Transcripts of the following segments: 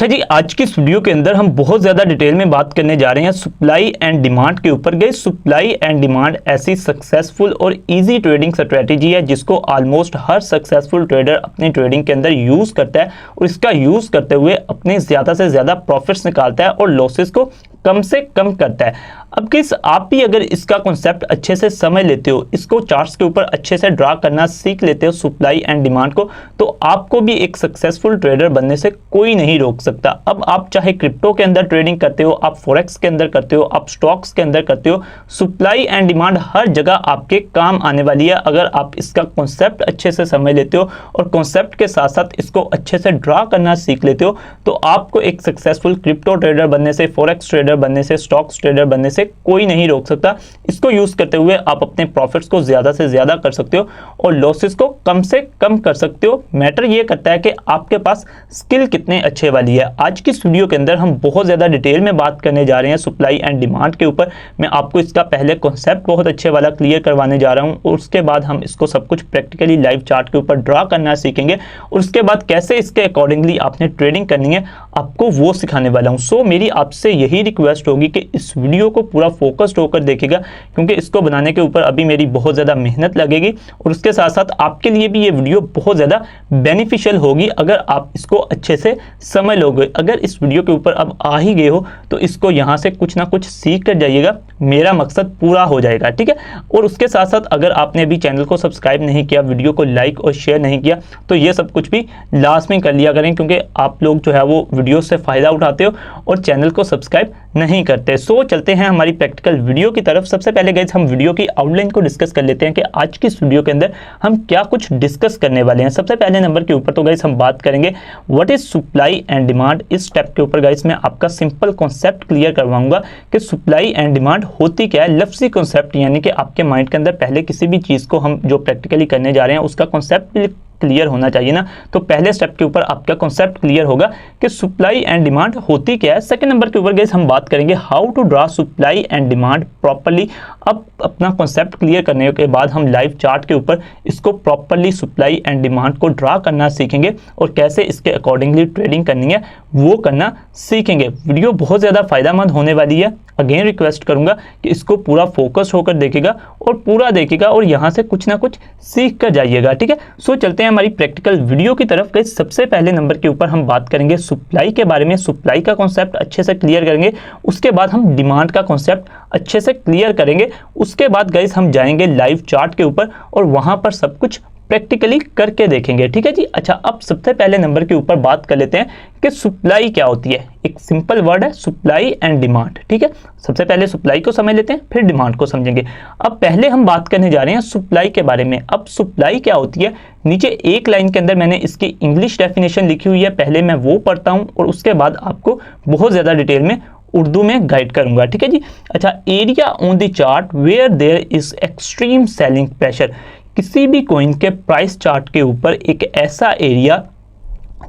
अच्छा जी, आज की इस वीडियो के अंदर हम बहुत ज़्यादा डिटेल में बात करने जा रहे हैं सप्लाई एंड डिमांड के ऊपर। गई सप्लाई एंड डिमांड ऐसी सक्सेसफुल और इजी ट्रेडिंग स्ट्रेटेजी है जिसको ऑलमोस्ट हर सक्सेसफुल ट्रेडर अपनी ट्रेडिंग के अंदर यूज़ करता है और इसका यूज़ करते हुए अपने ज़्यादा से ज़्यादा प्रॉफिट्स निकालता है और लॉसेस को कम से कम करता है। अब किस आप भी अगर इसका कॉन्सेप्ट अच्छे से समझ लेते हो, इसको चार्ट्स के ऊपर अच्छे से ड्रा करना सीख लेते हो सप्लाई एंड डिमांड को, तो आपको भी एक सक्सेसफुल ट्रेडर बनने से कोई नहीं रोक सकता। अब आप चाहे क्रिप्टो के अंदर ट्रेडिंग करते हो, आप फॉरेक्स के अंदर करते हो, आप स्टॉक्स के अंदर करते हो, सप्लाई एंड डिमांड हर जगह आपके काम आने वाली है अगर आप इसका कॉन्सेप्ट अच्छे से समझ लेते हो और कॉन्सेप्ट के साथ साथ इसको अच्छे से ड्रा करना सीख लेते हो, तो आपको एक सक्सेसफुल क्रिप्टो ट्रेडर बनने से, फॉरेक्स ट्रेडर बनने से, स्टॉक्स ट्रेडर बनने से कोई नहीं रोक सकता। इसको यूज करते हुए आप अपने प्रॉफिट्स को ज्यादा से ज्यादा कर सकते हो और लॉसेस को कम से कम कर सकते हो। मैटर ये करता है कि आपके पास स्किल कितने अच्छे वाली है। आज की इस वीडियो के अंदर हम बहुत ज्यादा डिटेल में बात करने जा रहे हैं सप्लाई एंड डिमांड के ऊपर। मैं आपको इसका पहले कॉन्सेप्ट बहुत अच्छे वाला क्लियर करवाने जा रहा हूं और उसके बाद हम इसको सब कुछ प्रैक्टिकली लाइव चार्ट के ऊपर ड्रा करना सीखेंगे और उसके बाद कैसे इसके अकॉर्डिंगली आपने ट्रेडिंग करनी है आपको वो सिखाने वाला हूं। सो मेरी आपसे यही रिक्वेस्ट होगी कि इस वीडियो को पूरा फोकस्ड होकर देखेगा क्योंकि इसको बनाने के ऊपर अभी मेरी बहुत ज़्यादा मेहनत लगेगी और उसके साथ साथ आपके लिए भी ये वीडियो बहुत ज़्यादा बेनिफिशियल होगी अगर आप इसको अच्छे से समझ लोगे। अगर इस वीडियो के ऊपर अब आ ही गए हो तो इसको यहाँ से कुछ ना कुछ सीख कर जाइएगा, मेरा मकसद पूरा हो जाएगा, ठीक है। और उसके साथ साथ अगर आपने अभी चैनल को सब्सक्राइब नहीं किया, वीडियो को लाइक और शेयर नहीं किया, तो ये सब कुछ भी लास्ट में कर लिया करें क्योंकि आप लोग जो है वो वीडियो से फ़ायदा उठाते हो और चैनल को सब्सक्राइब नहीं करते। सो चलते हैं हमारी प्रैक्टिकल वीडियो की तरफ। सबसे पहले गाइस हम वीडियो की आउटलाइन को डिस्कस कर लेते हैं कि आज की इस वीडियो के अंदर हम क्या कुछ डिस्कस करने वाले हैं। सबसे पहले नंबर के ऊपर तो गाइस हम बात करेंगे what is supply and demand. इस स्टेप के ऊपर गाइस मैं आपका सिंपल कॉन्सेप्ट क्लियर करवाऊंगा कि सप्लाई एंड डिमांड होती क्या है। लफ्जी कॉन्सेप्ट यानी कि आपके माइंड के अंदर पहले किसी भी चीज़ को हम जो प्रैक्टिकली करने जा रहे हैं उसका कॉन्सेप्ट क्लियर होना चाहिए ना। तो पहले स्टेप के ऊपर आपका कॉन्सेप्ट क्लियर होगा कि सप्लाई एंड डिमांड होती क्या है। सेकंड नंबर के ऊपर गाइस हम बात करेंगे how to draw supply and demand properly. अब अपना कॉन्सेप्ट क्लियर करने के बाद हम लाइव चार्ट के ऊपर इसको प्रॉपर्ली सप्लाई एंड डिमांड को ड्रा करना सीखेंगे और कैसे इसके अकॉर्डिंगली ट्रेडिंग करनी है वो करना सीखेंगे। वीडियो बहुत ज़्यादा फायदेमंद होने वाली है। अगेन रिक्वेस्ट करूंगा कि इसको पूरा फोकस होकर देखेगा और पूरा देखेगा और यहाँ से कुछ ना कुछ सीख कर जाइएगा, ठीक है। सो चलते हैं हमारी प्रैक्टिकल वीडियो की तरफ। गाइस सबसे पहले नंबर के ऊपर हम बात करेंगे सप्लाई के बारे में, सप्लाई का कॉन्सेप्ट अच्छे से क्लियर करेंगे। उसके बाद हम डिमांड का कॉन्सेप्ट अच्छे से क्लियर करेंगे। उसके बाद गाइस हम जाएंगे लाइव चार्ट के ऊपर और वहां पर सब कुछ प्रैक्टिकली करके देखेंगे, ठीक है जी। अच्छा, अब सबसे पहले नंबर के ऊपर बात कर लेते हैं कि सप्लाई क्या होती है। एक सिंपल वर्ड है सप्लाई एंड डिमांड, ठीक है। सबसे पहले सप्लाई को समझ लेते हैं फिर डिमांड को समझेंगे। अब पहले हम बात करने जा रहे हैं सप्लाई के बारे में। अब सप्लाई क्या होती है, नीचे एक लाइन के अंदर मैंने इसकी इंग्लिश डेफिनेशन लिखी हुई है, पहले मैं वो पढ़ता हूं और उसके बाद आपको बहुत ज्यादा डिटेल में उर्दू में गाइड करूंगा, ठीक है जी। अच्छा, area on the chart where there is extreme selling pressure. किसी भी कॉइन के प्राइस चार्ट के ऊपर एक ऐसा एरिया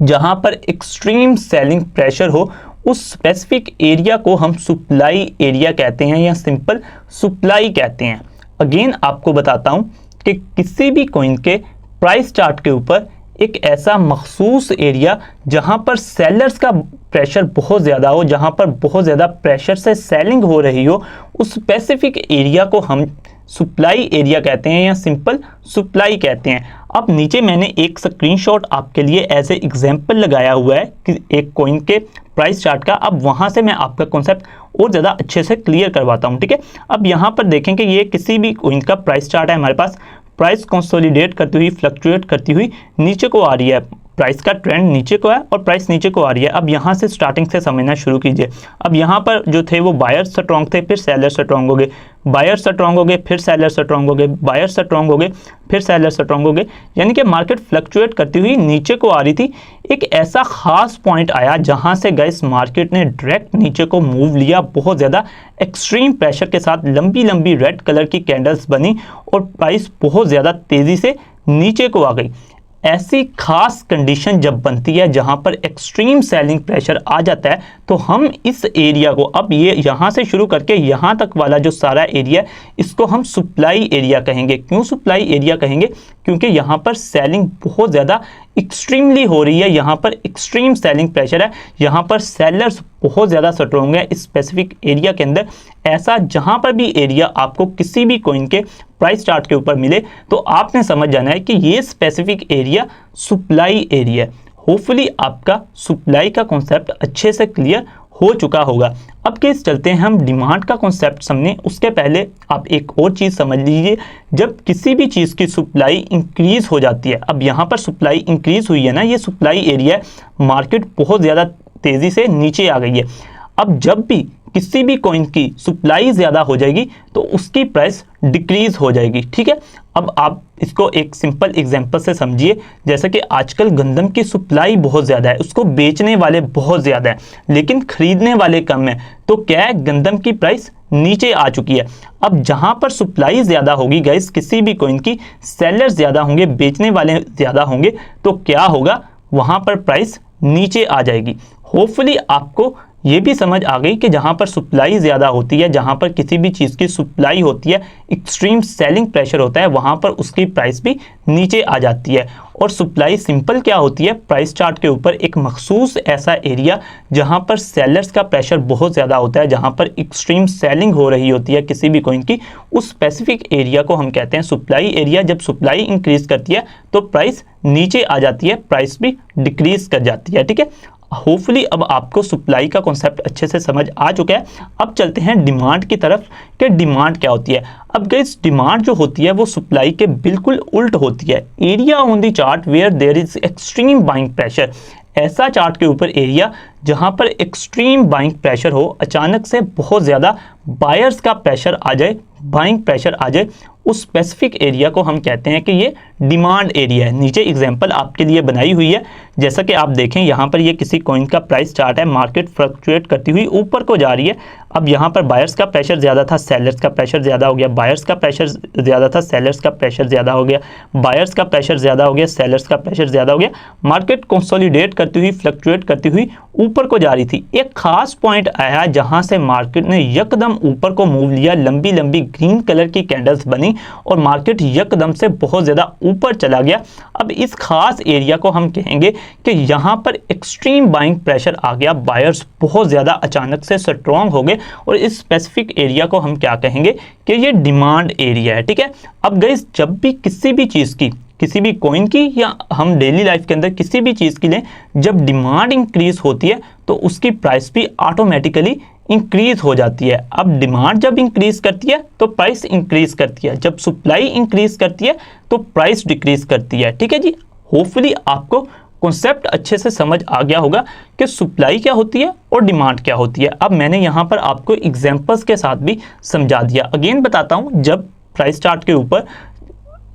जहां पर एक्सट्रीम सेलिंग प्रेशर हो, उस स्पेसिफिक एरिया को हम सप्लाई एरिया कहते हैं या सिंपल सप्लाई कहते हैं। अगेन आपको बताता हूं कि किसी भी कॉइन के प्राइस चार्ट के ऊपर एक ऐसा मखसूस एरिया जहां पर सेलर्स का प्रेशर बहुत ज़्यादा हो, जहां पर बहुत ज़्यादा प्रेशर से सेलिंग हो रही हो, उस स्पेसिफिक एरिया को हम सप्लाई एरिया कहते हैं या सिंपल सप्लाई कहते हैं। अब नीचे मैंने एक स्क्रीनशॉट आपके लिए एज ए एग्जांपल लगाया हुआ है कि एक कॉइन के प्राइस चार्ट का। अब वहां से मैं आपका कॉन्सेप्ट और ज़्यादा अच्छे से क्लियर करवाता हूं, ठीक है। अब यहाँ पर देखें कि ये किसी भी कॉइन का प्राइस चार्ट है हमारे पास। प्राइस कंसोलिडेट करती हुई, फ्लक्चुएट करती हुई नीचे को आ रही है। प्राइस का ट्रेंड नीचे को है और प्राइस नीचे को आ रही है। अब यहाँ से स्टार्टिंग से समझना शुरू कीजिए। अब यहाँ पर जो थे वो बायर स्ट्रॉन्ग थे, फिर सेलर स्ट्रॉन्ग हो गए, बायर स्ट्रॉन्ग हो गए, फिर सेलर स्ट्रॉन्ग हो गए, बायर स्ट्रॉन्ग हो गए, फिर सेलर स्ट्रॉन्ग हो गए, यानी कि मार्केट फ्लक्चुएट करती हुई नीचे को आ रही थी। एक ऐसा खास पॉइंट आया जहां से गाइस मार्केट ने डायरेक्ट नीचे को मूव लिया, बहुत ज़्यादा एक्सट्रीम प्रेशर के साथ लंबी लंबी रेड कलर की कैंडल्स बनी और प्राइस बहुत ज़्यादा तेज़ी से नीचे को आ गई। ऐसी खास कंडीशन जब बनती है जहां पर एक्सट्रीम सेलिंग प्रेशर आ जाता है तो हम इस एरिया को, अब ये यहां से शुरू करके यहां तक वाला जो सारा एरिया, इसको हम सप्लाई एरिया कहेंगे। क्यों सप्लाई एरिया कहेंगे? क्योंकि यहां पर सेलिंग बहुत ज़्यादा एक्सट्रीमली हो रही है, यहाँ पर एक्सट्रीम सेलिंग प्रेशर है, यहाँ पर सेलर्स बहुत ज़्यादा स्ट्रॉन्ग है इस स्पेसिफिक एरिया के अंदर। ऐसा जहाँ पर भी एरिया आपको किसी भी कॉइन के प्राइस चार्ट के ऊपर मिले तो आपने समझ जाना है कि ये स्पेसिफिक एरिया सप्लाई एरिया है। होपफुली आपका सप्लाई का कॉन्सेप्ट अच्छे से क्लियर हो चुका होगा। अब केस चलते हैं हम डिमांड का कॉन्सेप्ट समझने। उसके पहले आप एक और चीज़ समझ लीजिए, जब किसी भी चीज़ की सप्लाई इंक्रीज हो जाती है, अब यहाँ पर सप्लाई इंक्रीज हुई है ना, ये सप्लाई एरिया है, मार्केट बहुत ज़्यादा तेज़ी से नीचे आ गई है। अब जब भी किसी भी कॉइन की सप्लाई ज़्यादा हो जाएगी तो उसकी प्राइस डिक्रीज हो जाएगी, ठीक है। अब आप इसको एक सिंपल एग्जांपल से समझिए, जैसे कि आजकल गंदम की सप्लाई बहुत ज़्यादा है, उसको बेचने वाले बहुत ज़्यादा है लेकिन खरीदने वाले कम है, तो क्या है, गंदम की प्राइस नीचे आ चुकी है। अब जहां पर सप्लाई ज़्यादा होगी गाइस किसी भी कॉइन की, सेलर्स ज़्यादा होंगे, बेचने वाले ज़्यादा होंगे, तो क्या होगा, वहां पर प्राइस नीचे आ जाएगी। होपफुली आपको ये भी समझ आ गई कि जहाँ पर सप्लाई ज़्यादा होती है, जहाँ पर किसी भी चीज़ की सप्लाई होती है, एक्सट्रीम सेलिंग प्रेशर होता है, वहाँ पर उसकी प्राइस भी नीचे आ जाती है। और सप्लाई सिंपल क्या होती है, प्राइस चार्ट के ऊपर एक मखसूस ऐसा एरिया जहाँ पर सेलर्स का प्रेशर बहुत ज़्यादा होता है, जहाँ पर एक्सट्रीम सेलिंग हो रही होती है किसी भी कॉइन की, उस स्पेसिफिक एरिया को हम कहते हैं सप्लाई एरिया। जब सप्लाई इंक्रीज करती है तो प्राइस नीचे आ जाती है, प्राइस भी डिक्रीज कर जाती है, ठीक है। होपफुली अब आपको सप्लाई का कॉन्सेप्ट अच्छे से समझ आ चुका है। अब चलते हैं डिमांड की तरफ कि डिमांड क्या होती है। अब गाइस डिमांड जो होती है वो सप्लाई के बिल्कुल उल्ट होती है। Area on the chart where there is extreme buying pressure, ऐसा चार्ट के ऊपर एरिया जहां पर एक्सट्रीम बाइंग प्रेशर हो, अचानक से बहुत ज़्यादा बायर्स का प्रेशर आ जाए, बाइंग प्रेशर आ जाए, उस स्पेसिफिक एरिया को हम कहते हैं कि ये डिमांड एरिया है। नीचे एग्जांपल आपके लिए बनाई हुई है, जैसा कि आप देखें यहाँ पर ये किसी कॉइन का प्राइस चार्ट है, मार्केट फ्लक्चुएट करती हुई ऊपर को जा रही है। अब यहाँ पर बायर्स का प्रेशर ज़्यादा था, सेलर्स का प्रेशर ज़्यादा हो गया, बायर्स का प्रेशर ज़्यादा था, सेलर्स का प्रेशर ज़्यादा हो गया, बायर्स का प्रेशर ज़्यादा हो गया, सेलर्स का प्रेशर ज़्यादा हो गया। मार्केट कंसोलिडेट करती हुई, फ्लक्चुएट करती हुई ऊपर को जा रही थी। एक खास पॉइंट आया जहाँ से मार्केट ने यकदम ऊपर को मूव लिया, लंबी लंबी ग्रीन कलर की कैंडल्स बनी और मार्केट यकदम से बहुत ज़्यादा ऊपर चला गया। अब इस खास एरिया को हम कहेंगे कि यहाँ पर एक्सट्रीम बाइंग प्रेशर आ गया, बायर्स बहुत ज़्यादा अचानक से स्ट्रॉन्ग हो गए और इस स्पेसिफिक एरिया को हम क्या कहेंगे कि ये डिमांड एरिया है, ठीक है। अब गाइस जब भी किसी भी चीज़ की, किसी भी कॉइन की या हम डेली लाइफ के अंदर किसी भी चीज़ के लिए जब डिमांड इंक्रीज होती है तो उसकी प्राइस भी ऑटोमेटिकली इंक्रीज हो जाती है। अब डिमांड जब इंक्रीज करती है तो प्राइस इंक्रीज करती है, जब सप्लाई इंक्रीज करती है तो प्राइस डिक्रीज करती है, ठीक है जी। होपफुली आपको कॉन्सेप्ट अच्छे से समझ आ गया होगा कि सप्लाई क्या होती है और डिमांड क्या होती है। अब मैंने यहाँ पर आपको एग्जांपल्स के साथ भी समझा दिया। अगेन बताता हूँ, जब प्राइस चार्ट के ऊपर,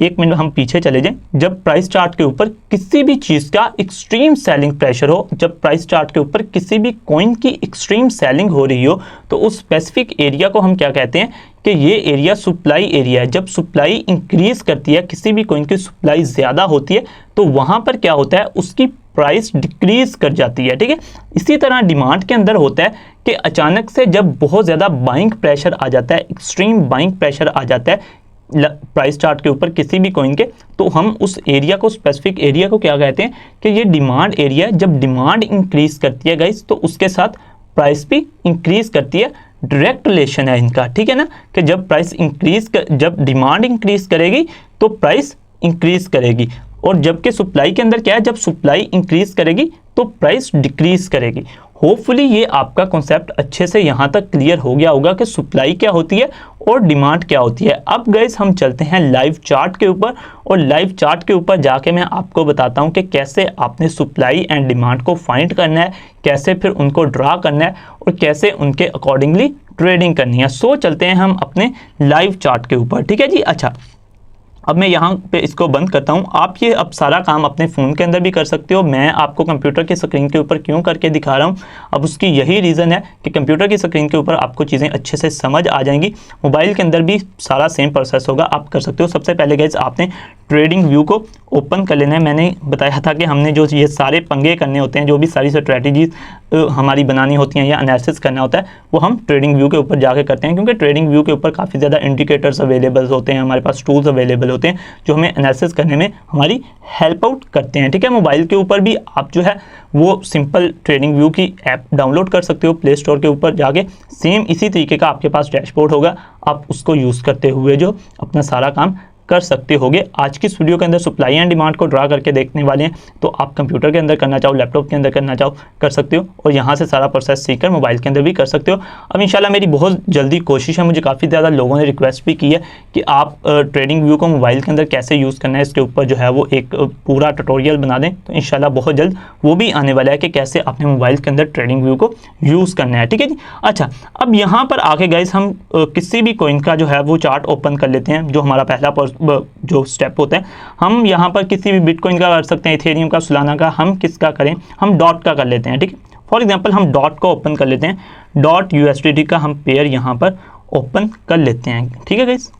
एक मिनट हम पीछे चले जाएं, जब प्राइस चार्ट के ऊपर किसी भी चीज़ का एक्सट्रीम सेलिंग प्रेशर हो, जब प्राइस चार्ट के ऊपर किसी भी कॉइन की एक्सट्रीम सेलिंग हो रही हो, तो उस स्पेसिफिक एरिया को हम क्या कहते हैं कि ये एरिया सप्लाई एरिया है। जब सप्लाई इंक्रीज करती है, किसी भी कॉइन की सप्लाई ज़्यादा होती है, तो वहाँ पर क्या होता है, उसकी प्राइस डिक्रीज कर जाती है, ठीक है। इसी तरह डिमांड के अंदर होता है कि अचानक से जब बहुत ज़्यादा बाइंग प्रेशर आ जाता है, एक्सट्रीम बाइंग प्रेशर आ जाता है प्राइस चार्ट के ऊपर किसी भी कॉइन के, तो हम उस एरिया को, स्पेसिफिक एरिया को क्या कहते हैं कि ये डिमांड एरिया है। जब डिमांड इंक्रीज करती है गाइस तो उसके साथ प्राइस भी इंक्रीज करती है, डायरेक्ट रिलेशन है इनका, ठीक है ना, कि जब प्राइस इंक्रीज जब डिमांड इंक्रीज करेगी तो प्राइस इंक्रीज करेगी, और जबकि सप्लाई के अंदर क्या है, जब सप्लाई इंक्रीज करेगी तो प्राइस डिक्रीज करेगी। होपफुली ये आपका कॉन्सेप्ट अच्छे से यहाँ तक क्लियर हो गया होगा कि सप्लाई क्या होती है और डिमांड क्या होती है। अब गाइस हम चलते हैं लाइव चार्ट के ऊपर, और लाइव चार्ट के ऊपर जाके मैं आपको बताता हूँ कि कैसे आपने सप्लाई एंड डिमांड को फाइंड करना है, कैसे फिर उनको ड्रा करना है और कैसे उनके अकॉर्डिंगली ट्रेडिंग करनी है। सो चलते हैं हम अपने लाइव चार्ट के ऊपर, ठीक है जी। अच्छा, अब मैं यहाँ पे इसको बंद करता हूँ। आप ये अब सारा काम अपने फ़ोन के अंदर भी कर सकते हो। मैं आपको कंप्यूटर की स्क्रीन के ऊपर क्यों करके दिखा रहा हूँ, अब उसकी यही रीज़न है कि कंप्यूटर की स्क्रीन के ऊपर आपको चीज़ें अच्छे से समझ आ जाएंगी। मोबाइल के अंदर भी सारा सेम प्रोसेस होगा, आप कर सकते हो। सबसे पहले गाइस आपने ट्रेडिंग व्यू को ओपन कर लेना है। मैंने बताया था कि हमने जो ये सारे पंगे करने होते हैं, जो भी सारी स्ट्रैटेजीज हमारी बनानी होती हैं या एनालिसिस करना होता है, वो हम ट्रेडिंग व्यू के ऊपर जाके करते हैं, क्योंकि ट्रेडिंग व्यू के ऊपर काफ़ी ज़्यादा इंडिकेटर्स अवेलेबल होते हैं, हमारे पास टूल्स अवेलेबल होते हैं जो हमें एनालिसिस करने में हमारी हेल्प आउट करते हैं। ठीक है, मोबाइल के ऊपर भी आप जो है वो सिंपल ट्रेडिंग व्यू की ऐप डाउनलोड कर सकते हो प्ले स्टोर के ऊपर जाके। सेम इसी तरीके का आपके पास डैशबोर्ड होगा, आप उसको यूज़ करते हुए जो अपना सारा काम कर सकते होगे। आज की इस वीडियो के अंदर सप्लाई एंड डिमांड को ड्रा करके देखने वाले हैं, तो आप कंप्यूटर के अंदर करना चाहो, लैपटॉप के अंदर करना चाहो कर सकते हो, और यहाँ से सारा प्रोसेस सीखकर मोबाइल के अंदर भी कर सकते हो। अब इंशाल्लाह मेरी बहुत जल्दी कोशिश है, मुझे काफ़ी ज़्यादा लोगों ने रिक्वेस्ट भी की है कि आप ट्रेडिंग व्यू को मोबाइल के अंदर कैसे यूज़ करना है, इसके ऊपर जो है वो एक पूरा ट्यूटोरियल बना दें। तो इंशाल्लाह बहुत जल्द वो भी आने वाला है कि कैसे अपने मोबाइल के अंदर ट्रेडिंग व्यू को यूज़ करना है। ठीक है जी। अच्छा, अब यहाँ पर आके गाइस हम किसी भी कॉइन का जो है वो चार्ट ओपन कर लेते हैं। जो हमारा पहला जो स्टेप होता है, हम यहाँ पर किसी भी बिटकॉइन का कर सकते हैं, इथेरियम का, सोलाना का, हम किसका करें, हम डॉट का कर लेते हैं। ठीक है, फॉर एग्जांपल हम डॉट को ओपन कर लेते हैं, डॉट USDT का हम पेयर यहाँ पर ओपन कर लेते हैं। ठीक है गाइस।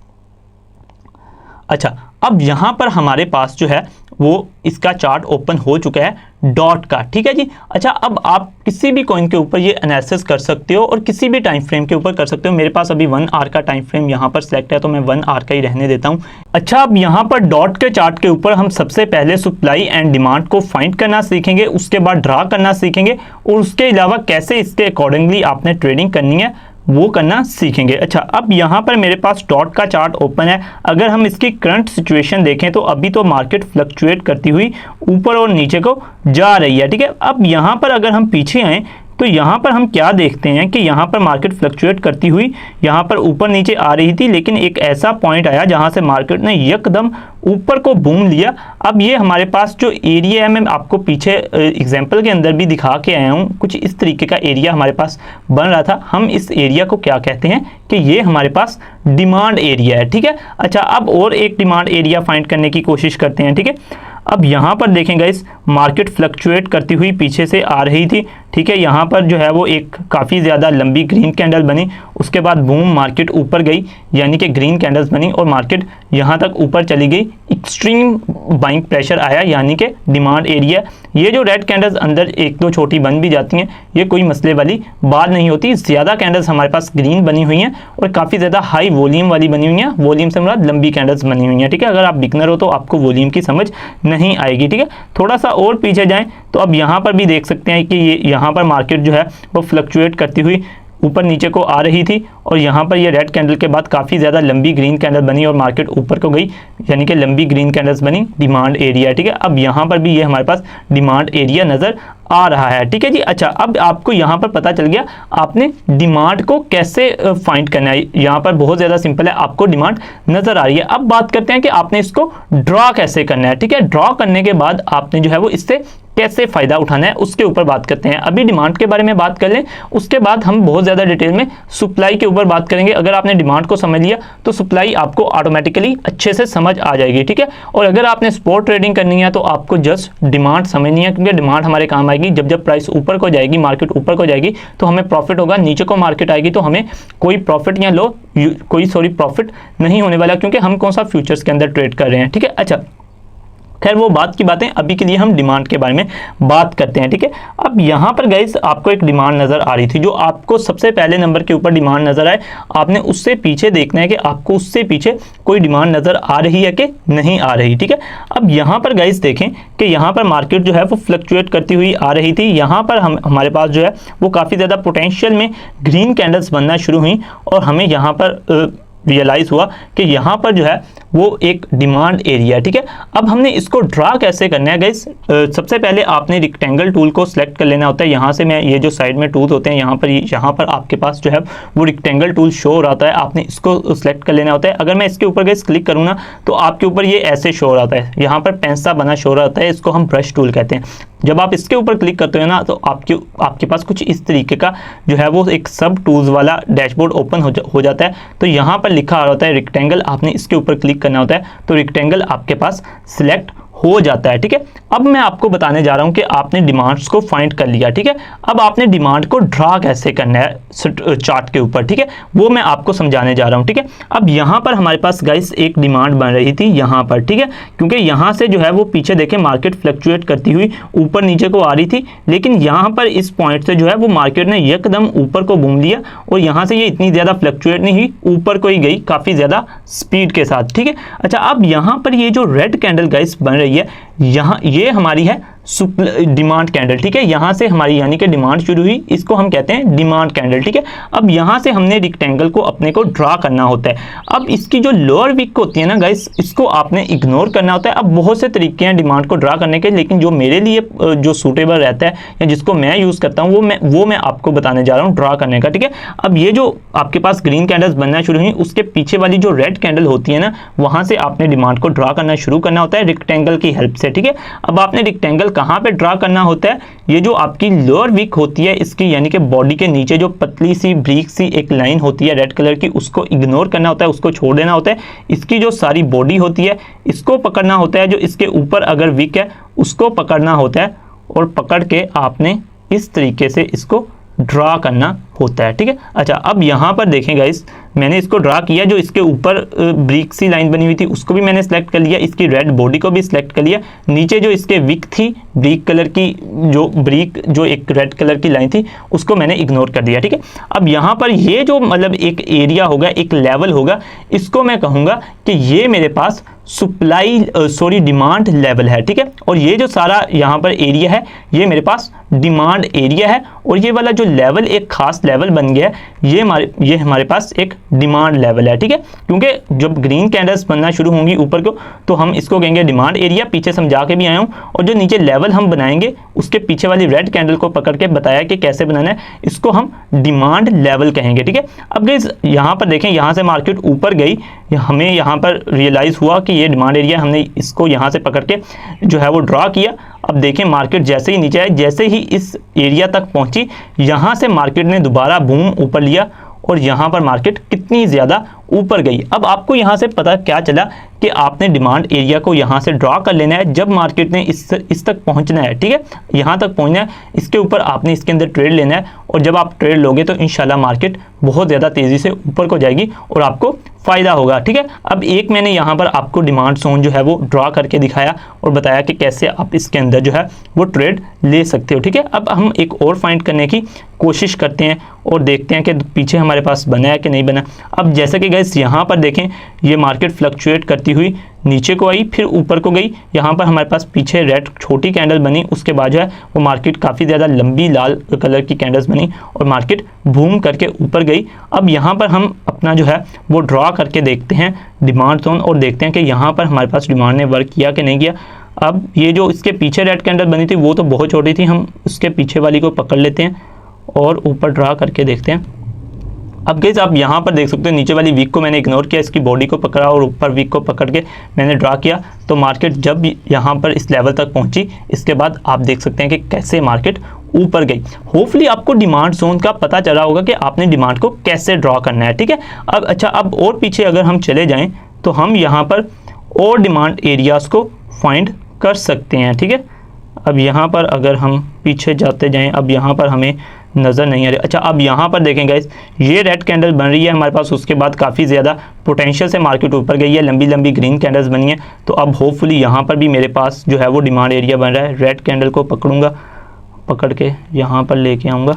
अच्छा, अब यहाँ पर हमारे पास जो है वो इसका चार्ट ओपन हो चुका है डॉट का। ठीक है जी। अच्छा, अब आप किसी भी कॉइन के ऊपर ये एनालिसिस कर सकते हो और किसी भी टाइम फ्रेम के ऊपर कर सकते हो। मेरे पास अभी 1 आवर का टाइम फ्रेम यहाँ पर सिलेक्ट है, तो मैं 1 आवर का ही रहने देता हूँ। अच्छा, अब यहाँ पर डॉट के चार्ट के ऊपर हम सबसे पहले सप्लाई एंड डिमांड को फाइंड करना सीखेंगे, उसके बाद ड्रा करना सीखेंगे, और उसके अलावा कैसे इसके अकॉर्डिंगली आपने ट्रेडिंग करनी है वो करना सीखेंगे। अच्छा, अब यहाँ पर मेरे पास डॉट का चार्ट ओपन है। अगर हम इसकी करंट सिचुएशन देखें तो अभी तो मार्केट फ्लक्चुएट करती हुई ऊपर और नीचे को जा रही है। ठीक है, अब यहाँ पर अगर हम पीछे आएँ तो यहाँ पर हम क्या देखते हैं कि यहाँ पर मार्केट फ्लक्चुएट करती हुई यहाँ पर ऊपर नीचे आ रही थी, लेकिन एक ऐसा पॉइंट आया जहाँ से मार्केट ने एकदम ऊपर को बूम लिया। अब ये हमारे पास जो एरिया है, मैं आपको पीछे एग्जांपल के अंदर भी दिखा के आया हूँ, कुछ इस तरीके का एरिया हमारे पास बन रहा था। हम इस एरिया को क्या कहते हैं कि ये हमारे पास डिमांड एरिया है। ठीक है। अच्छा, अब और एक डिमांड एरिया फाइंड करने की कोशिश करते हैं। ठीक है, अब यहाँ पर देखें गाइस, मार्केट फ्लक्चुएट करती हुई पीछे से आ रही थी। ठीक है, यहाँ पर जो है वो एक काफ़ी ज़्यादा लंबी ग्रीन कैंडल बनी, उसके बाद बूम मार्केट ऊपर गई, यानी कि ग्रीन कैंडल्स बनी और मार्केट यहाँ तक ऊपर चली गई। एक्सट्रीम बाइंग प्रेशर आया, यानी कि डिमांड एरिया। ये जो रेड कैंडल्स अंदर एक दो छोटी बन भी जाती हैं, ये कोई मसले वाली बात नहीं होती। ज़्यादा कैंडल्स हमारे पास ग्रीन बनी हुई हैं और काफ़ी ज़्यादा हाई वॉल्यूम वाली बनी हुई हैं। वॉल्यूम से मुराद लंबी कैंडल्स बनी हुई हैं। ठीक है, अगर आप बिगनर हो तो आपको वॉल्यूम की समझ नहीं आएगी। ठीक है, थोड़ा सा और पीछे जाएं तो अब यहाँ पर भी देख सकते हैं कि ये यहाँ पर मार्केट जो है वो फ्लक्चुएट करती हुई ऊपर नीचे को आ रही थी, और यहाँ पर ये रेड कैंडल के बाद काफ़ी ज़्यादा लंबी ग्रीन कैंडल बनी और मार्केट ऊपर को गई, यानी कि लंबी ग्रीन कैंडल्स बनी, डिमांड एरिया। ठीक है, अब यहाँ पर भी ये हमारे पास डिमांड एरिया नज़र आ रहा है। ठीक है जी। अच्छा, अब आपको यहाँ पर पता चल गया आपने डिमांड को कैसे फाइंड करना है। यहाँ पर बहुत ज़्यादा सिंपल है, आपको डिमांड नज़र आ रही है। अब बात करते हैं कि आपने इसको ड्रॉ कैसे करना है। ठीक है, ड्रॉ करने के बाद आपने जो है वो इससे कैसे फ़ायदा उठाना है उसके ऊपर बात करते हैं। अभी डिमांड के बारे में बात कर लें, उसके बाद हम बहुत ज़्यादा डिटेल में सप्लाई के ऊपर बात करेंगे। अगर आपने डिमांड को समझ लिया तो सप्लाई आपको ऑटोमेटिकली अच्छे से समझ आ जाएगी। ठीक है, और अगर आपने स्पॉट ट्रेडिंग करनी है तो आपको जस्ट डिमांड समझनी है, क्योंकि डिमांड हमारे काम आएगी जब प्राइस ऊपर को जाएगी, मार्केट ऊपर को जाएगी तो हमें प्रॉफिट होगा, नीचे को मार्केट आएगी तो हमें कोई प्रॉफिट या प्रॉफिट नहीं होने वाला, क्योंकि हम कौन सा फ्यूचर्स के अंदर ट्रेड कर रहे हैं। ठीक है। अच्छा, खैर वो बात की बातें, अभी के लिए हम डिमांड के बारे में बात करते हैं। ठीक है, अब यहाँ पर गाइस आपको एक डिमांड नज़र आ रही थी, जो आपको सबसे पहले नंबर के ऊपर डिमांड नज़र आए, आपने उससे पीछे देखना है कि आपको उससे पीछे कोई डिमांड नज़र आ रही है कि नहीं आ रही। ठीक है, अब यहाँ पर गाइस देखें कि यहाँ पर मार्केट जो है वो फ्लक्चुएट करती हुई आ रही थी। यहाँ पर हमारे पास जो है वो काफ़ी ज़्यादा पोटेंशियल में ग्रीन कैंडल्स बनना शुरू हुई, और हमें यहाँ पर रियलाइज़ हुआ कि यहाँ पर जो है वो एक डिमांड एरिया। ठीक है, अब हमने इसको ड्रा कैसे करना है गाइस। सबसे पहले आपने रेक्टेंगल टूल को सिलेक्ट कर लेना होता है। यहाँ से मैं ये जो साइड में टूल होते हैं यहाँ पर आपके पास जो है वो रेक्टेंगल टूल शो हो रहा है, आपने इसको सिलेक्ट कर लेना होता है। अगर मैं इसके ऊपर गाइस क्लिक करूँ ना तो आपके ऊपर ये ऐसे शो हो रहा है, यहाँ पर पेंसा बना शो रहता है, इसको हम ब्रश टूल कहते हैं। जब आप इसके ऊपर क्लिक करते हो ना तो आपके पास कुछ इस तरीके का जो है वो एक सब टूल्स वाला डैशबोर्ड ओपन हो जाता है। तो यहाँ पर लिखा आ रहा होता है रेक्टेंगल, आपने इसके ऊपर क्लिक करना होता है तो रेक्टेंगल आपके पास सिलेक्ट हो जाता है। ठीक है, अब मैं आपको बताने जा रहा हूं कि आपने डिमांड्स को फाइंड कर लिया। ठीक है, अब आपने डिमांड को ड्रा कैसे करना है चार्ट के ऊपर। ठीक है, वो मैं आपको समझाने जा रहा हूं। ठीक है, अब यहां पर हमारे पास गाइस एक डिमांड बन रही थी यहां पर। ठीक है, क्योंकि यहां से जो है वो पीछे देखें मार्केट फ्लक्चुएट करती हुई ऊपर नीचे को आ रही थी, लेकिन यहां पर इस पॉइंट से जो है वो मार्केट ने एकदम ऊपर को घूम लिया और यहां से ये इतनी ज्यादा फ्लक्चुएट नहीं हुई, ऊपर को ही गई काफी ज्यादा स्पीड के साथ। ठीक है, अच्छा अब यहां पर ये जो रेड कैंडल गाइस बन रही है, यहाँ ये हमारी है डिमांड कैंडल। ठीक है, यहां से हमारी यानी कि डिमांड शुरू हुई, इसको हम कहते हैं डिमांड कैंडल। ठीक है, अब यहां से हमने रेक्टेंगल को अपने को ड्रा करना होता है। अब इसकी जो लोअर विक होती है ना गाइस, इसको आपने इग्नोर करना होता है। अब बहुत से तरीके हैं डिमांड को ड्रा करने के, लेकिन जो मेरे लिए जो सूटेबल रहता है या जिसको मैं यूज करता हूं वो मैं आपको बताने जा रहा हूं ड्रा करने का। ठीक है, अब ये जो आपके पास ग्रीन कैंडल्स बनना शुरू हुई, उसके पीछे वाली जो रेड कैंडल होती है ना, वहां से आपने डिमांड को ड्रा करना शुरू करना होता है रेक्टेंगल की हेल्प से। ठीक है, अब आपने रेक्टेंगल कहां पे ड्रा करना होता है, ये जो आपकी लोअर विक होती है इसकी यानी कि बॉडी के नीचे जो पतली सी ब्रीक सी एक लाइन होती है रेड कलर की, उसको इग्नोर करना होता है, उसको छोड़ देना होता है। इसकी जो सारी बॉडी होती है इसको पकड़ना होता है, जो इसके ऊपर अगर विक है उसको पकड़ना होता है और पकड़ के आपने इस तरीके से इसको ड्रा करना होता है। ठीक है, अच्छा अब यहां पर देखें गाइस, मैंने इसको ड्रा किया, जो इसके ऊपर ब्रिक सी लाइन बनी हुई थी उसको भी मैंने सेलेक्ट कर लिया, इसकी रेड बॉडी को भी सिलेक्ट कर लिया, नीचे जो इसके विक थी ब्रिक कलर की, जो ब्रिक जो एक रेड कलर की लाइन थी उसको मैंने इग्नोर कर दिया। ठीक है, अब यहां पर ये जो मतलब एक एरिया होगा, एक लेवल होगा, इसको मैं कहूंगा कि ये मेरे पास डिमांड लेवल है। ठीक है, और ये जो सारा यहां पर एरिया है ये मेरे पास डिमांड एरिया है, और ये वाला जो लेवल एक खास लेवल बन गया है, ये हमारे पास एक डिमांड लेवल है। ठीक है, क्योंकि जब ग्रीन कैंडल्स बनना शुरू होंगी ऊपर को तो हम इसको कहेंगे डिमांड एरिया, पीछे समझा के भी आया हूं, और जो नीचे लेवल हम बनाएंगे उसके पीछे वाली रेड कैंडल को पकड़ के बताया कि कैसे बनाना है, इसको हम डिमांड लेवल कहेंगे। ठीक है, अब गाइस यहां पर देखें, यहां से मार्केट ऊपर गई, हमें यहां पर रियलाइज हुआ कि ये डिमांड एरिया, हमने इसको यहां से पकड़ के जो है वो ड्रा किया। अब देखें मार्केट जैसे ही नीचे आई, जैसे ही इस एरिया तक पहुंची, यहां से मार्केट ने दोबारा बूम ऊपर लिया और यहां पर मार्केट कितनी ज्यादा ऊपर गई। अब आपको यहां से पता क्या चला कि आपने डिमांड एरिया को यहां से ड्रा कर लेना है जब मार्केट ने इस तक पहुंचना है। ठीक है, यहां तक पहुंचना है, इसके ऊपर आपने इसके अंदर ट्रेड लेना है, और जब आप ट्रेड लोगे तो इंशाल्लाह मार्केट बहुत ज़्यादा तेज़ी से ऊपर को जाएगी और आपको फ़ायदा होगा। ठीक है, अब एक मैंने यहाँ पर आपको डिमांड जोन जो है वो ड्रा करके दिखाया और बताया कि कैसे आप इसके अंदर जो है वो ट्रेड ले सकते हो। ठीक है, अब हम एक और फाइंड करने की कोशिश करते हैं और देखते हैं कि पीछे हमारे पास बना है कि नहीं बना। अब जैसे कि गाइस यहाँ पर देखें, ये मार्केट फ्लक्चुएट करती हुई नीचे को आई, फिर ऊपर को गई, यहाँ पर हमारे पास पीछे रेड छोटी कैंडल बनी, उसके बाद जो है वो मार्केट काफ़ी ज़्यादा लंबी लाल कलर की कैंडल्स बनी और मार्केट बूम करके ऊपर गई। अब यहाँ पर हम अपना जो है वो ड्रा करके देखते हैं डिमांड जोन और देखते हैं कि यहाँ पर हमारे पास डिमांड ने वर्क किया कि नहीं किया। अब ये जो इसके पीछे रेड कैंडल बनी थी वो तो बहुत छोटी थी, हम उसके पीछे वाली को पकड़ लेते हैं और ऊपर ड्रा करके देखते हैं। अब गाइस आप यहाँ पर देख सकते हो, नीचे वाली वीक को मैंने इग्नोर किया, इसकी बॉडी को पकड़ा और ऊपर वीक को पकड़ के मैंने ड्रा किया, तो मार्केट जब यहाँ पर इस लेवल तक पहुंची, इसके बाद आप देख सकते हैं कि कैसे मार्केट ऊपर गई। होपफुली आपको डिमांड जोन का पता चला होगा कि आपने डिमांड को कैसे ड्रा करना है। ठीक है, अब अच्छा, अब और पीछे अगर हम चले जाएं तो हम यहाँ पर और डिमांड एरियाज़ को फाइंड कर सकते हैं। ठीक है, अब यहाँ पर अगर हम पीछे जाते जाएं, अब यहाँ पर हमें नज़र नहीं आ रही। अच्छा, अब यहाँ पर देखें गाइस, ये रेड कैंडल बन रही है हमारे पास, उसके बाद काफ़ी ज़्यादा पोटेंशियल से मार्केट ऊपर गई है, लंबी लंबी ग्रीन कैंडल्स बनी है, तो अब होपफुली यहाँ पर भी मेरे पास जो है वो डिमांड एरिया बन रहा है। रेड कैंडल को पकड़ूंगा, पकड़ के यहाँ पर लेके आऊँगा,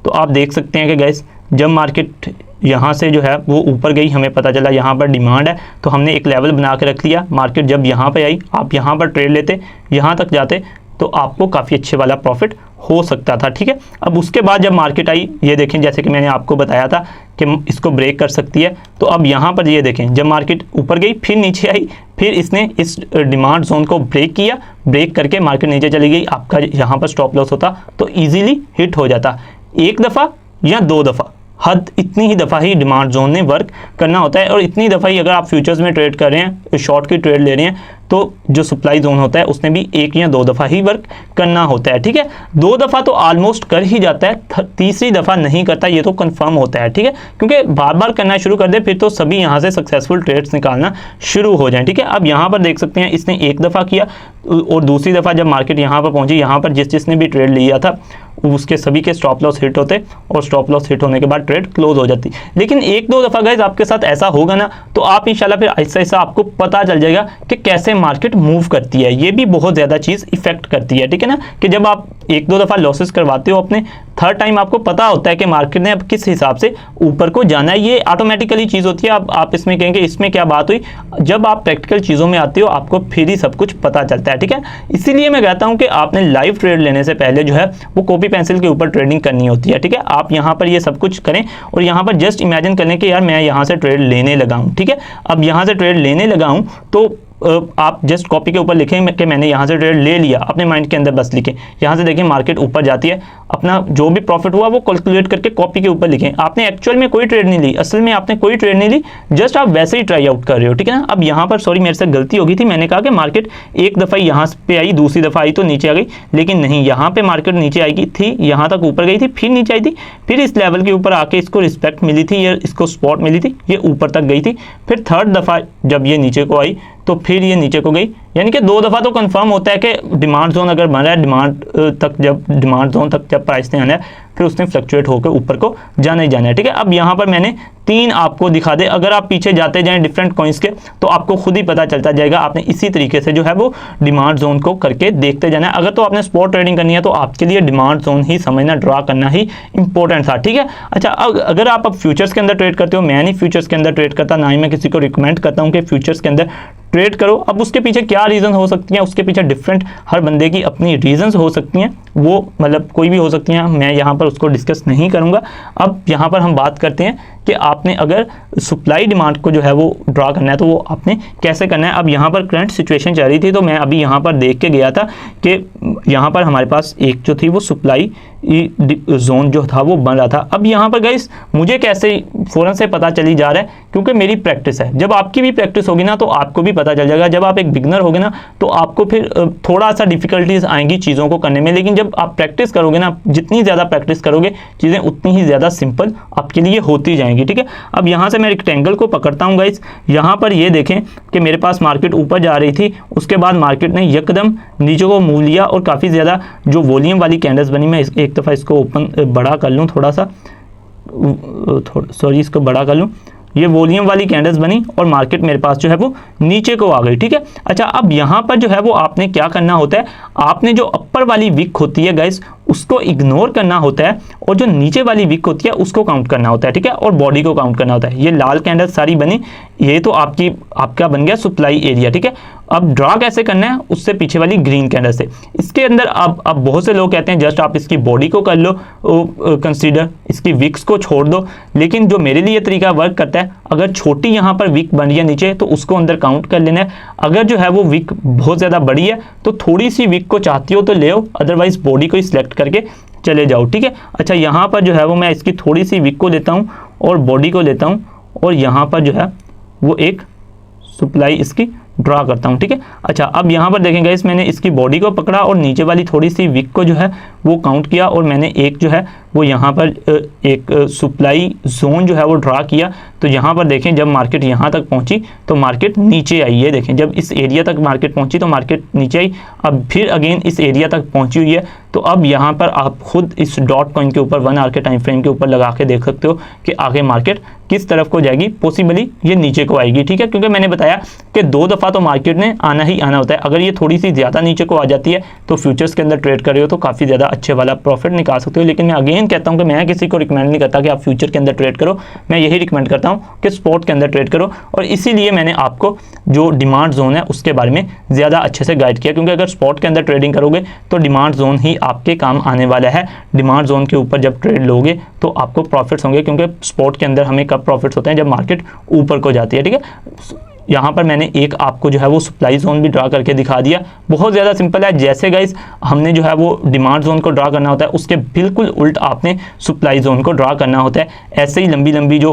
तो आप देख सकते हैं कि गाइस जब मार्केट यहाँ से जो है वो ऊपर गई, हमें पता चला यहाँ पर डिमांड है, तो हमने एक लेवल बना के रख लिया। मार्केट जब यहाँ पे आई, आप यहाँ पर ट्रेड लेते, यहाँ तक जाते, तो आपको काफ़ी अच्छे वाला प्रॉफिट हो सकता था। ठीक है, अब उसके बाद जब मार्केट आई, ये देखें जैसे कि मैंने आपको बताया था कि इसको ब्रेक कर सकती है, तो अब यहाँ पर ये देखें जब मार्केट ऊपर गई फिर नीचे आई, फिर इसने इस डिमांड जोन को ब्रेक किया, ब्रेक करके मार्केट नीचे चली गई, आपका यहाँ पर स्टॉप लॉस होता तो ईजिली हिट हो जाता। एक दफ़ा या दो दफ़ा, हद इतनी ही दफ़ा ही डिमांड जोन ने वर्क करना होता है, और इतनी दफ़ा ही अगर आप फ्यूचर्स में ट्रेड कर रहे हैं, शॉर्ट की ट्रेड ले रहे हैं, तो जो सप्लाई जोन होता है उसने भी 1 या 2 दफ़ा ही वर्क करना होता है, ठीक है। 2 दफ़ा तो ऑलमोस्ट कर ही जाता है, तीसरी दफ़ा नहीं करता, ये तो कंफर्म होता है, ठीक है, क्योंकि बार बार करना शुरू कर दे फिर तो सभी यहाँ से सक्सेसफुल ट्रेड्स निकालना शुरू हो जाए, ठीक है। अब यहाँ पर देख सकते हैं इसने 1 दफ़ा किया और दूसरी दफ़ा जब मार्केट यहाँ पर पहुँची, यहाँ पर जिसने भी ट्रेड लिया था उसके सभी के स्टॉप लॉस हिट होते और स्टॉप लॉस हिट होने के बाद ट्रेड क्लोज हो जाती। लेकिन 1-2 दफ़ा गाइस आपके साथ ऐसा होगा ना, तो आप इंशाल्लाह फिर ऐसा ऐसा आपको पता चल जाएगा कि कैसे मार्केट मूव करती है। ये भी बहुत ज़्यादा चीज़ इफेक्ट करती है, ठीक है ना, कि जब आप 1-2 दफ़ा लॉसेस करवाते हो अपने, थर्ड टाइम आपको पता होता है कि मार्केट ने अब किस हिसाब से ऊपर को जाना है। ये ऑटोमेटिकली चीज़ होती है। अब आप इसमें कहेंगे इसमें क्या बात हुई, जब आप प्रैक्टिकल चीज़ों में आते हो आपको फिर ही सब कुछ पता चलता है, ठीक है। इसीलिए मैं कहता हूँ कि आपने लाइव ट्रेड लेने से पहले जो है वो कॉपी पेंसिल के ऊपर ट्रेडिंग करनी होती है, ठीक है। आप यहाँ पर ये सब कुछ करें और यहाँ पर जस्ट इमेजिन करें कि यार मैं यहाँ से ट्रेड लेने लगा हूँ, ठीक है। अब यहाँ से ट्रेड लेने लगा हूँ तो आप जस्ट कॉपी के ऊपर लिखें कि मैंने यहाँ से ट्रेड ले लिया, अपने माइंड के अंदर बस लिखें। यहाँ से देखें मार्केट ऊपर जाती है, अपना जो भी प्रॉफिट हुआ वो कैलकुलेट करके कॉपी के ऊपर लिखें। आपने एक्चुअल में कोई ट्रेड नहीं ली, असल में आपने कोई ट्रेड नहीं ली, जस्ट आप वैसे ही ट्राई आउट कर रहे हो, ठीक है ना। अब यहाँ पर सॉरी मेरे से गलती हो गई थी, मैंने कहा कि मार्केट 1 दफ़ा यहाँ पे आई, दूसरी दफ़ा आई तो नीचे आ गई, लेकिन नहीं, यहाँ पे मार्केट नीचे आई थी, यहाँ तक ऊपर गई थी, फिर नीचे आई थी, फिर इस लेवल के ऊपर आके इसको रिस्पेक्ट मिली थी, ये इसको सपोर्ट मिली थी, ये ऊपर तक गई थी, फिर थर्ड दफ़ा जब ये नीचे को आई तो फिर ये नीचे को गई। यानी कि 2 दफ़ा तो कंफर्म होता है कि डिमांड जोन अगर बन रहा है, डिमांड जोन तक जब प्राइस ने आना है फिर उसने फ्लक्चुएट होकर ऊपर को जाना ही जाना है, ठीक है। अब यहाँ पर मैंने 3 आपको दिखा दे, अगर आप पीछे जाते जाएं डिफरेंट कॉइन्स के तो आपको खुद ही पता चलता जाएगा। आपने इसी तरीके से जो है वो डिमांड जोन को करके देखते जाना है। अगर तो आपने स्पॉट ट्रेडिंग करनी है तो आपके लिए डिमांड जोन ही समझना, ड्रा करना ही इंपॉर्टेंट था, ठीक है। अच्छा, अगर आप अब फ्यूचर्स के अंदर ट्रेड करते हो, मैं नहीं फ्यूचर्स के अंदर ट्रेड करता, ना ही मैं किसी को रिकमेंड करता हूँ कि फ्यूचर्स के अंदर ट्रेड करो। अब उसके पीछे क्या रीज़न हो सकती हैं, उसके पीछे डिफरेंट हर बंदे की अपनी रीजंस हो सकती हैं, वो मतलब कोई भी हो सकती हैं, मैं यहाँ पर उसको डिस्कस नहीं करूँगा। अब यहाँ पर हम बात करते हैं कि आपने अगर सप्लाई डिमांड को जो है वो ड्रा करना है तो वो आपने कैसे करना है। अब यहाँ पर करंट सिचुएशन चल रही थी तो मैं अभी यहाँ पर देख के गया था कि यहाँ पर हमारे पास एक जो थी वो सप्लाई जोन जो था वो बन रहा था। अब यहाँ पर गाइस मुझे कैसे फ़ौरन से पता चली जा रहा है, क्योंकि मेरी प्रैक्टिस है। जब आपकी भी प्रैक्टिस होगी ना तो आपको भी पता चल जाएगा। जब आप एक बिगनर होगे ना तो आपको फिर थोड़ा सा डिफिकल्टीज आएंगी चीज़ों को करने में, लेकिन जब आप प्रैक्टिस करोगे ना, जितनी ज़्यादा प्रैक्टिस करोगे चीज़ें उतनी ही ज़्यादा सिंपल आपके लिए होती जाएंगी, ठीक है। अब यहाँ से मैं रेक्टेंगल को पकड़ता हूँ गाइस, यहाँ पर ये देखें कि मेरे पास मार्केट ऊपर जा रही थी, उसके बाद मार्केट ने यकदम नीचे को मूव लिया और काफ़ी ज़्यादा जो वॉल्यूम वाली कैंडल्स बनी, मैं एक दफ़ा इसको ओपन बड़ा कर लूँ, थोड़ा सा सॉरी इसको बड़ा कर लूँ, ये वॉल्यूम वाली कैंडल्स बनी और मार्केट मेरे पास जो है वो नीचे को आ गई, ठीक है। अच्छा, अब यहाँ पर जो है वो आपने क्या करना होता है, आपने जो अपर वाली विक होती है गाइस उसको इग्नोर करना होता है और जो नीचे वाली विक होती है उसको काउंट करना होता है, ठीक है, और बॉडी को काउंट करना होता है। ये लाल कैंडल्स सारी बनी, ये तो आपका बन गया सप्लाई एरिया, ठीक है। अब ड्रा कैसे करना है, उससे पीछे वाली ग्रीन कैंडल से। इसके अंदर अब बहुत से लोग कहते हैं जस्ट आप इसकी बॉडी को कर लो कंसीडर, इसकी विक्स को छोड़ दो, लेकिन जो मेरे लिए तरीका वर्क करता है, अगर छोटी यहाँ पर विक बन रही है नीचे तो उसको अंदर काउंट कर लेना है। अगर जो है वो विक बहुत ज़्यादा बड़ी है तो थोड़ी सी विक को चाहती हो तो ले आओ, अदरवाइज बॉडी को ही सिलेक्ट करके चले जाओ, ठीक है। अच्छा, यहाँ पर जो है वो मैं इसकी थोड़ी सी विक को लेता हूँ और बॉडी को लेता हूँ और यहाँ पर जो है वो एक सप्लाई इसकी ड्रा करता हूँ, ठीक है। अच्छा, अब यहाँ पर देखेंगे इस मैंने इसकी बॉडी को पकड़ा और नीचे वाली थोड़ी सी विक को जो है वो काउंट किया और मैंने एक जो है वो यहाँ पर एक सप्लाई जोन जो है वो ड्रा किया। तो यहाँ पर देखें जब मार्केट यहाँ तक पहुँची तो मार्केट नीचे आई है, देखें जब इस एरिया तक मार्केट पहुँची तो मार्केट नीचे आई, अब फिर अगेन इस एरिया तक पहुँची हुई है। तो अब यहाँ पर आप खुद इस डॉट कॉइन के ऊपर 1 आवर के टाइम फ्रेम के ऊपर लगा के देख सकते हो कि आगे मार्केट किस तरफ को जाएगी, पॉसिबली ये नीचे को आएगी, ठीक है। क्योंकि मैंने बताया कि 2 दफ़ा तो मार्केट ने आना ही आना होता है। अगर ये थोड़ी सी ज़्यादा नीचे को आ जाती है तो फ्यूचर्स के अंदर ट्रेड कर रहे हो तो काफ़ी ज़्यादा अच्छे वाला प्रॉफिट निकाल सकते हो। लेकिन मैं अगेन कहता हूँ कि मैं किसी को रिकमेंड नहीं करता कि आप फ्यूचर के अंदर ट्रेड करो, मैं यही रिकमेंड करता हूँ कि स्पॉट के अंदर ट्रेड करो। और इसीलिए मैंने आपको जो डिमांड जोन है उसके बारे में ज़्यादा अच्छे से गाइड किया, क्योंकि अगर स्पॉट के अंदर ट्रेडिंग करोगे तो डिमांड जोन ही आपके काम आने वाला है। डिमांड जोन के ऊपर जब ट्रेड लोगे तो आपको प्रॉफिट्स होंगे, क्योंकि स्पॉट के अंदर हमें कब प्रॉफिट्स होते हैं, जब मार्केट ऊपर को जाती है, ठीक है। यहाँ पर मैंने एक आपको जो है वो सप्लाई जोन भी ड्रा करके दिखा दिया, बहुत ज़्यादा सिंपल है। जैसे गाइस हमने जो है वो डिमांड जोन को ड्रा करना होता है उसके बिल्कुल उल्ट आपने सप्लाई जोन को ड्रा करना होता है। ऐसे ही लंबी लंबी जो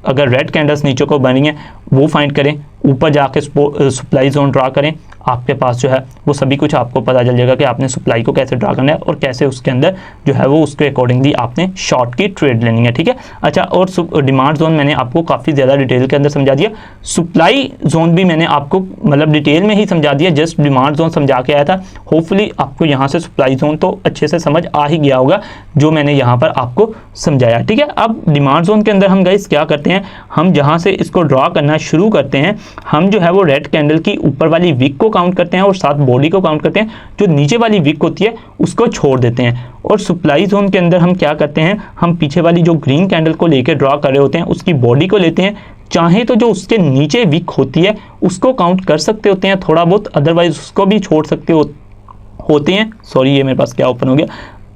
अगर रेड कैंडल्स नीचे को बनी हैं वो फाइंड करें, ऊपर जाके सप्लाई जोन ड्रा करें, आपके पास जो है वो सभी कुछ आपको पता चल जाएगा कि आपने सप्लाई को कैसे ड्रा करना है और कैसे उसके अंदर जो है वो उसके अकॉर्डिंगली आपने शॉर्ट की ट्रेड लेनी है, ठीक है। अच्छा, और डिमांड जोन मैंने आपको काफ़ी ज़्यादा डिटेल के अंदर समझा दिया, सप्लाई जोन भी मैंने आपको मतलब डिटेल में ही समझा दिया, जस्ट डिमांड जोन समझा के आया था। होपफुली आपको यहाँ से सप्लाई जोन तो अच्छे से समझ आ ही गया होगा जो मैंने यहाँ पर आपको समझाया, ठीक है। अब डिमांड जोन के अंदर हम गाइस क्या करते हैं, हम जहाँ से इसको ड्रा करना शुरू करते हैं, हम जो है वो रेड कैंडल की ऊपर वाली विक को काउंट करते हैं और साथ बॉडी को काउंट करते हैं, जो नीचे वाली विक होती है उसको छोड़ देते हैं। और सप्लाई जोन के अंदर हम क्या करते हैं, हम पीछे वाली जो ग्रीन कैंडल को लेकर ड्रा कर रहे होते हैं उसकी बॉडी को लेते हैं, चाहे तो जो उसके नीचे विक होती है उसको काउंट कर सकते होते हैं थोड़ा बहुत, अदरवाइज उसको भी छोड़ सकते होते हैं। सॉरी, ये मेरे पास क्या ओपन हो गया,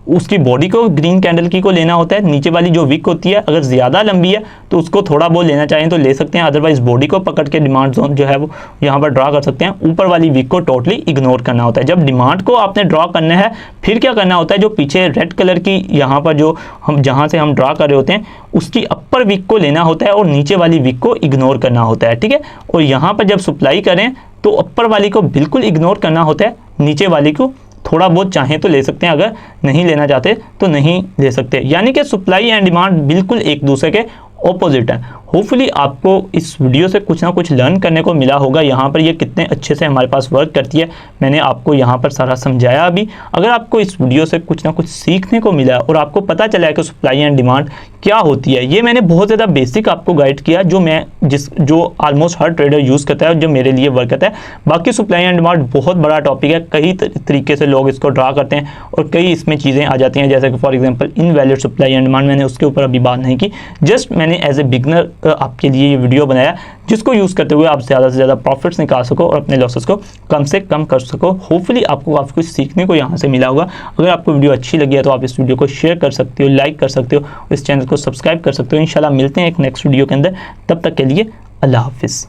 उसकी बॉडी को ग्रीन कैंडल की को लेना होता है, नीचे वाली जो विक होती है अगर ज़्यादा लंबी है तो उसको थोड़ा बहुत लेना चाहें तो ले सकते हैं, अदरवाइज बॉडी को पकड़ के डिमांड जोन जो है वो यहाँ पर ड्रा कर सकते हैं। ऊपर वाली विक को टोटली इग्नोर करना होता है। जब डिमांड को आपने ड्रा करना है फिर क्या करना होता है, जो पीछे रेड कलर की यहाँ पर जो हम जहाँ से हम ड्रा कर रहे होते हैं उसकी अपर विक को लेना होता है और नीचे वाली विक को इग्नोर करना होता है, ठीक है। और यहाँ पर जब सप्लाई करें तो अपर वाली को बिल्कुल इग्नोर करना होता है, नीचे वाली को थोड़ा बहुत चाहें तो ले सकते हैं, अगर नहीं लेना चाहते तो नहीं ले सकते। यानी कि सप्लाई एंड डिमांड बिल्कुल एक दूसरे के ऑपोजिट है। होपफुली आपको इस वीडियो से कुछ ना कुछ लर्न करने को मिला होगा। यहाँ पर ये कितने अच्छे से हमारे पास वर्क करती है मैंने आपको यहाँ पर सारा समझाया अभी। अगर आपको इस वीडियो से कुछ ना कुछ सीखने को मिला और आपको पता चला है कि सप्लाई एंड डिमांड क्या होती है, ये मैंने बहुत ज़्यादा बेसिक आपको गाइड किया जो ऑलमोस्ट हर ट्रेडर यूज़ करता है और जो मेरे लिए वर्क करता है। बाकी सप्लाई एंड डिमांड बहुत बड़ा टॉपिक है, कई तरीके से लोग इसको ड्रा करते हैं और कई इसमें चीज़ें आ जाती हैं, जैसे कि for example invalid supply and demand, मैंने उसके ऊपर अभी बात नहीं की। जस्ट मैंने एज ए बिगनर आपके लिए ये वीडियो बनाया जिसको यूज़ करते हुए आप ज़्यादा से ज़्यादा प्रॉफिट्स निकाल सको और अपने लॉसेस को कम से कम कर सको। होपफुली आपको काफ़ी कुछ सीखने को यहाँ से मिला होगा। अगर आपको वीडियो अच्छी लगी है तो आप इस वीडियो को शेयर कर सकते हो, लाइक कर सकते हो, इस चैनल को सब्सक्राइब कर सकते हो। इंशाल्लाह मिलते हैं एक नेक्स्ट वीडियो के अंदर, तब तक के लिए अल्लाह हाफिज़।